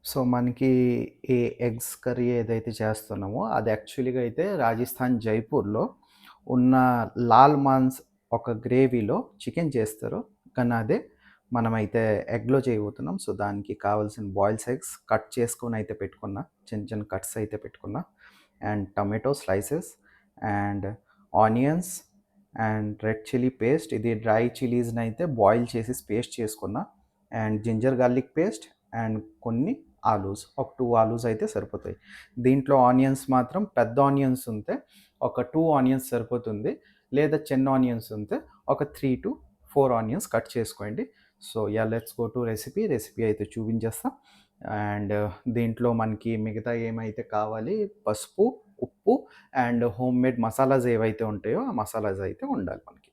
So, మనకి ఈ eggs curry ఏదైతే చేస్తున్నామో, అది యాక్చువల్‌గా అయితే రాజస్థాన్ జైపూర్‌లో ఉన్న లాల్ మాన్స్ ఒక గ్రేవీలో చికెన్ చేస్తారు. కానీ అదే మనమైతే ఎగ్‌లో చేయబోతున్నాం. సో, దానికి కావాల్సిన బాయిల్స్ ఎగ్స్ కట్ చేసుకొనైతే పెట్టుకున్నా. చిన్న చిన్న కట్స్ అయితే పెట్టుకున్నా. And tomato slices and onions and red chilli paste. ఇది డ్రై చిల్లీస్‌నైతే బాయిల్ చేసేసి పేస్ట్ చేసుకున్నా. And ginger garlic paste and కొన్ని ఆలూస్. ఒక 2 ఆలూస్ అయితే సరిపోతాయి. దీంట్లో ఆనియన్స్ మాత్రం పెద్ద ఆనియన్స్ ఉంటే ఒక 2 ఆనియన్స్ సరిపోతుంది. లేదా చిన్న ఆనియన్స్ ఉంటే ఒక 3-4 ఆనియన్స్ కట్ చేసుకోండి. So, yeah! Let's go to recipe. Recipe అయితే చూపించేస్తా. అండ్ దీంట్లో మనకి మిగతా ఏమైతే కావాలి పసుపు, ఉప్పు అండ్ హోమ్‌మేడ్ మసాలాస్ ఏవైతే ఉంటాయో ఆ మసాలాస్ అయితే ఉండాలి మనకి.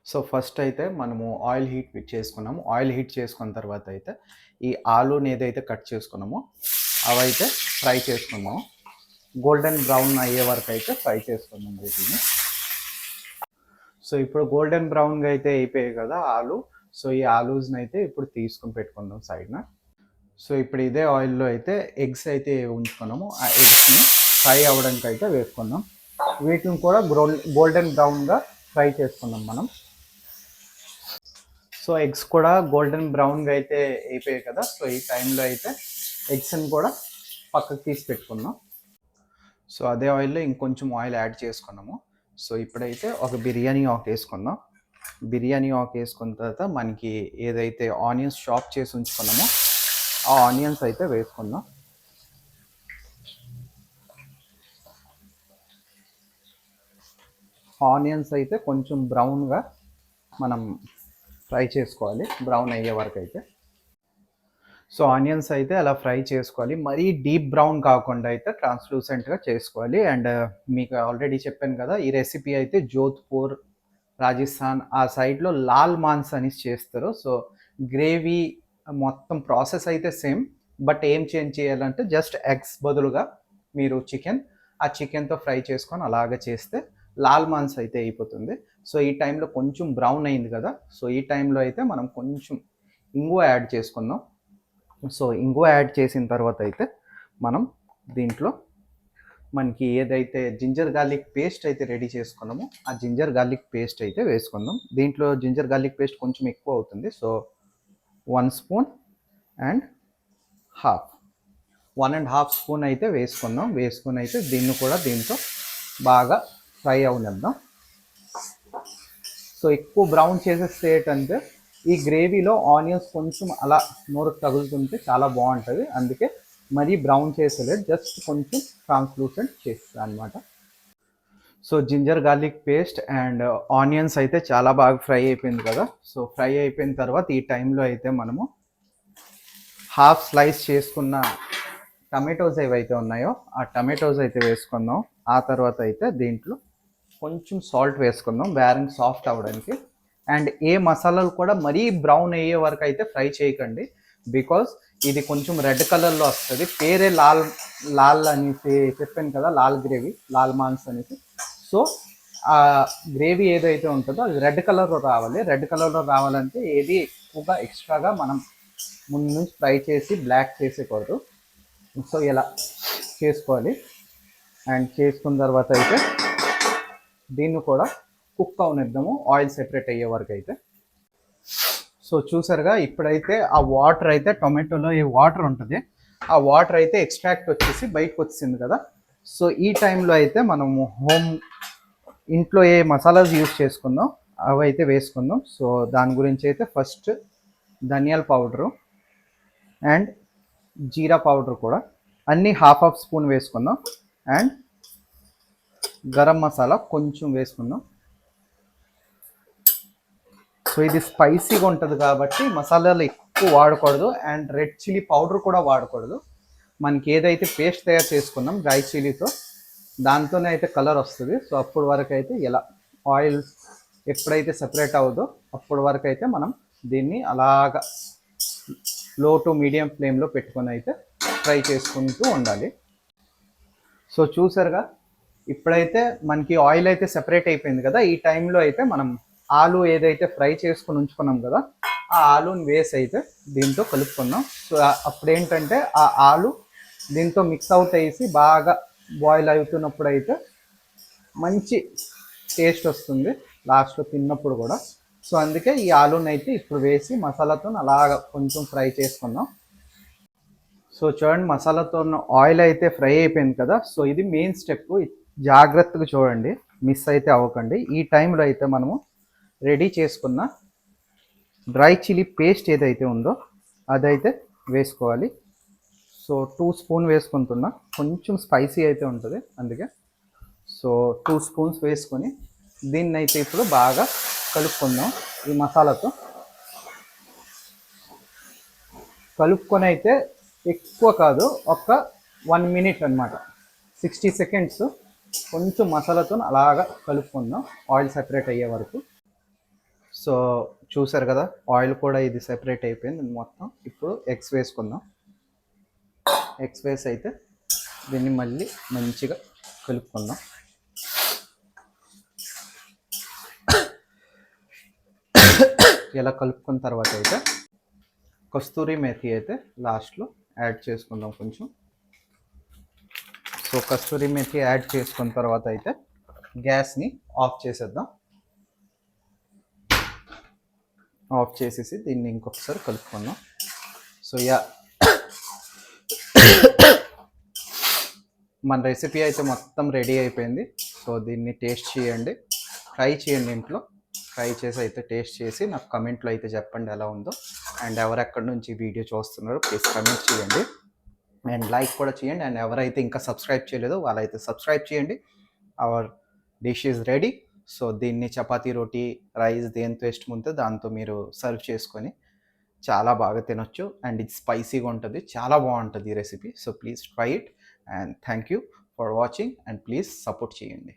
సో, ఫస్ట్ అయితే మనము ఆయిల్ హీట్ చేసుకున్నాము. ఆయిల్ హీట్ చేసుకున్న తర్వాత అయితే ఈ ఆలూని ఏదైతే కట్ చేసుకున్నామో అవైతే ఫ్రై చేసుకుందాం. గోల్డెన్ బ్రౌన్ అయ్యే వరకు అయితే ఫ్రై చేసుకుందాం వీటిని. సో, ఇప్పుడు గోల్డెన్ బ్రౌన్‌గా అయితే అయిపోయాయి కదా ఆలు. సో, ఈ ఆలూస్‌ని అయితే ఇప్పుడు తీసుకొని పెట్టుకుందాం సైడ్‌న. సో, ఇప్పుడు ఇదే ఆయిల్‌లో అయితే ఎగ్స్ అయితే ఉంచుకున్నాము. ఆ ఎగ్స్‌ని ఫ్రై అవ్వడానికి అయితే వేసుకుందాం. వీటిని కూడా గోల్డెన్ బ్రౌన్‌గా ఫ్రై చేసుకుందాం మనం. సో, ఎగ్స్ కూడా గోల్డెన్ బ్రౌన్‌గా అయితే అయిపోయాయి కదా! సో, ఈ టైంలో అయితే ఎగ్స్‌ని కూడా పక్కకు తీసి పెట్టుకుందాం. సో, అదే ఆయిల్‌లో ఇంకొంచెం ఆయిల్ యాడ్ చేసుకున్నాము. సో, ఇప్పుడైతే ఒక బిర్యానీ ఆకు వేసుకుందాం. బిర్యానీ ఆకు వేసుకున్న తర్వాత మనకి ఏదైతే ఆనియన్స్ చాప్ చేసి ఉంచుకున్నామో ఆ ఆనియన్స్ అయితే వేసుకుందాం. ఆనియన్స్ అయితే కొంచెం బ్రౌన్‌గా మనం ఫ్రై చేసుకోవాలి. బ్రౌన్ అయ్యే వరకు అయితే. సో, ఆనియన్స్ అయితే అలా ఫ్రై చేసుకోవాలి. మరీ డీప్ బ్రౌన్ కాకుండా అయితే ట్రాన్స్‌లూసెంట్‌గా చేసుకోవాలి. అండ్ మీకు ఆల్రెడీ చెప్పాను కదా! ఈ రెసిపీ అయితే జోధ్‌పూర్, రాజస్థాన్ ఆ సైడ్‌లో లాల్ మాన్స్ అనేసి చేస్తారు. సో, గ్రేవీ మొత్తం ప్రాసెస్ అయితే సేమ్. బట్ ఏం చేంజ్ చేయాలంటే జస్ట్ ఎగ్స్ బదులుగా మీరు ఆ చికెన్‌తో ఫ్రై చేసుకొని అలాగ చేస్తే లాల్ మాన్స్ అయితే అయిపోతుంది. సో, ఈ టైంలో కొంచెం బ్రౌన్ అయింది కదా! సో, ఈ టైంలో అయితే మనం కొంచెం ఇంగువ యాడ్ చేసుకుందాం. సో, ఇంగువ యాడ్ చేసిన తర్వాత అయితే మనం దీంట్లో మనకి ఏదైతే జింజర్ గార్లిక్ పేస్ట్ అయితే రెడీ చేసుకున్నామో ఆ జింజర్ గార్లిక్ పేస్ట్ అయితే వేసుకుందాం. దీంట్లో జింజర్ గార్లిక్ పేస్ట్ కొంచెం ఎక్కువ అవుతుంది. So, 1 spoon and half 1 ½ spoon అయితే వేసుకుందాం. వేసుకొని అయితే దీన్ని కూడా దీంతో బాగా ఫ్రై అవనిద్దాం. సో, ఎక్కువ బ్రౌన్ చేసేస్తే ఏంటంటే ఈ గ్రేవీలో ఆనియన్స్ కొంచెం అలా నోరుకు తగులుతుంటే చాలా బాగుంటుంది. అందుకే మరీ బ్రౌన్ చేసేలేదు, జస్ట్ కొంచెం ట్రాన్స్లూసెంట్ చేస్తాను అనమాట. So, ginger garlic paste and onions అయితే చాలా బాగా ఫ్రై అయిపోయింది కదా! సో, ఫ్రై అయిపోయిన తర్వాత ఈ టైంలో అయితే మనము హాఫ్ స్లైస్ చేసుకున్న టమాటోస్ ఏవైతే ఉన్నాయో ఆ టమాటోస్ అయితే వేసుకుందాం. ఆ తర్వాత అయితే దీంట్లో కొంచెం సాల్ట్ వేసుకుందాం బేరింగ్ సాఫ్ట్ అవ్వడానికి. అండ్ ఏ మసాలాలు కూడా మరీ బ్రౌన్ అయ్యే వరకు అయితే ఫ్రై చేయకండి. బికాజ్ ఇది కొంచెం రెడ్ కలర్లో వస్తుంది. పేరే లాల్ లాల్ అనేసి చెప్పాను కదా, లాల్ గ్రేవీ, లాల్ మాన్స్ అనేసి. సో, ఆ గ్రేవీ ఏదైతే ఉంటుందో అది రెడ్ కలర్లో రావాలి. రెడ్ కలర్లో రావాలంటే ఏది ఎక్కువగా ఎక్స్ట్రాగా మనం ముందు నుంచి ఫ్రై చేసి బ్లాక్ చేసేకూడదు. సో, ఇలా చేసుకోవాలి. అండ్ చేసుకున్న తర్వాత అయితే దీన్ని కూడా కుక్ అవనిద్దాము ఆయిల్ సెపరేట్ అయ్యే వరకు అయితే. సో, చూసారుగా ఇప్పుడైతే ఆ వాటర్ అయితే టొమాటోలో ఏ వాటర్ ఉంటుంది ఆ వాటర్ అయితే ఎక్స్ట్రాక్ట్ వచ్చేసి బయటకు వచ్చింది కదా. సో, ఈ టైంలో అయితే మనము ఇంట్లో ఏ మసాలాస్ యూజ్ చేసుకుందాం అవి అయితే వేసుకుందాం. సో, దాని గురించి అయితే ఫస్ట్ ధనియాల పౌడరు అండ్ జీరా పౌడర్ కూడా అన్నీ ½ స్పూన్ వేసుకుందాం. అండ్ గరం మసాలా కొంచెం వేసుకుందాం. సో, ఇది స్పైసీగా ఉంటుంది కాబట్టి మసాలాలు ఎక్కువ వాడకూడదు. అండ్ రెడ్ చిల్లీ పౌడర్ కూడా వాడకూడదు. మనకి ఏదైతే పేస్ట్ తయారు చేసుకున్నాం డ్రై చిల్లీతో దాంతోనే అయితే కలర్ వస్తుంది. సో, అప్పటి వరకు అయితే ఇలా ఆయిల్ ఎప్పుడైతే సెపరేట్ అవ్వదో అప్పటి వరకు అయితే మనం దీన్ని అలాగా లో టు మీడియం ఫ్లేమ్లో పెట్టుకొని అయితే ఫ్రై చేసుకుంటూ ఉండాలి. సో, చూసారుగా ఇప్పుడైతే మనకి ఆయిల్ అయితే సెపరేట్ అయిపోయింది కదా. ఈ టైంలో అయితే మనం ఆలు ఏదైతే ఫ్రై చేసుకుని ఉంచుకున్నాం కదా ఆ ఆలుని వేసి అయితే దీంతో కలుపుకుందాం. సో అప్పుడు ఏంటంటే ఆ ఆలు దీంతో మిక్స్ అవుట్ అయ్యి బాగా బాయిల్ అవుతున్నప్పుడు అయితే మంచి టేస్ట్ వస్తుంది లాస్ట్లో తిన్నప్పుడు కూడా. సో అందుకే ఈ ఆలూని అయితే ఇప్పుడు వేసి మసాలాతో అలాగ కొంచెం ఫ్రై చేసుకుందాం. సో చూడండి, మసాలాతో ఆయిల్ అయితే ఫ్రై అయిపోయింది కదా. సో ఇది మెయిన్ స్టెప్, జాగ్రత్తగా చూడండి, మిస్ అయితే అవ్వకండి. ఈ టైంలో అయితే మనము రెడీ చేసుకున్న డ్రై చిల్లీ పేస్ట్ ఏదైతే ఉందో అదైతే వేసుకోవాలి. సో 2 స్పూన్ వేసుకుంటున్నా, కొంచెం స్పైసీ అయితే ఉంటుంది అందుకే. సో 2 స్పూన్స్ వేసుకొని దీన్ని అయితే ఇప్పుడు బాగా కలుపుకుందాం. ఈ మసాలాతో కలుపుకొని అయితే ఎక్కువ కాదు, ఒక 1 మినిట్ అనమాట, 60 సెకండ్స్ కొంచెం మసాలాతో అలాగా కలుపుకుందాం ఆయిల్ సెపరేట్ అయ్యే వరకు. సో చూసారు కదా, ఆయిల్ కూడా ఇది సెపరేట్ అయిపోయింది మొత్తం. ఇప్పుడు ఎగ్స్ వేసుకుందాం. ఎగ్స్ వేసి అయితే దీన్ని మళ్ళీ మంచిగా కలుపుకుందాం. ఇలా కలుపుకున్న తర్వాత అయితే కస్తూరి మేథి అయితే లాస్ట్లో యాడ్ చేసుకుందాం కొంచెం. సో కస్తూరి మేథి యాడ్ చేసుకున్న తర్వాత అయితే గ్యాస్ని ఆఫ్ చేసేద్దాం. ఆఫ్ చేసేసి దీన్ని ఇంకొకసారి కలుపుకుందాం. సో మన రెసిపీ అయితే మొత్తం రెడీ అయిపోయింది. సో దీన్ని టేస్ట్ చేయండి, ట్రై చేయండి ఇంట్లో. ట్రై చేసి అయితే టేస్ట్ చేసి నాకు కమెంట్లో అయితే చెప్పండి ఎలా ఉందో. అండ్ ఎవరెక్కడి నుంచి వీడియో చూస్తున్నారో ప్లీజ్ కమెంట్ చేయండి అండ్ లైక్ కూడా చేయండి. అండ్ ఎవరైతే ఇంకా సబ్స్క్రైబ్ చేయలేదో వాళ్ళైతే సబ్స్క్రైబ్ చేయండి. Our dish is ready. So దీన్ని చపాతీ, రోటీ, రైస్ దేంతో ఇష్టం ఉంటే దాంతో మీరు సర్వ్ చేసుకొని చాలా బాగా తినొచ్చు. అండ్ ఇది స్పైసీగా ఉంటుంది, చాలా బాగుంటుంది ఈ recipe. So please try it and thank you for watching and please support చేయండి.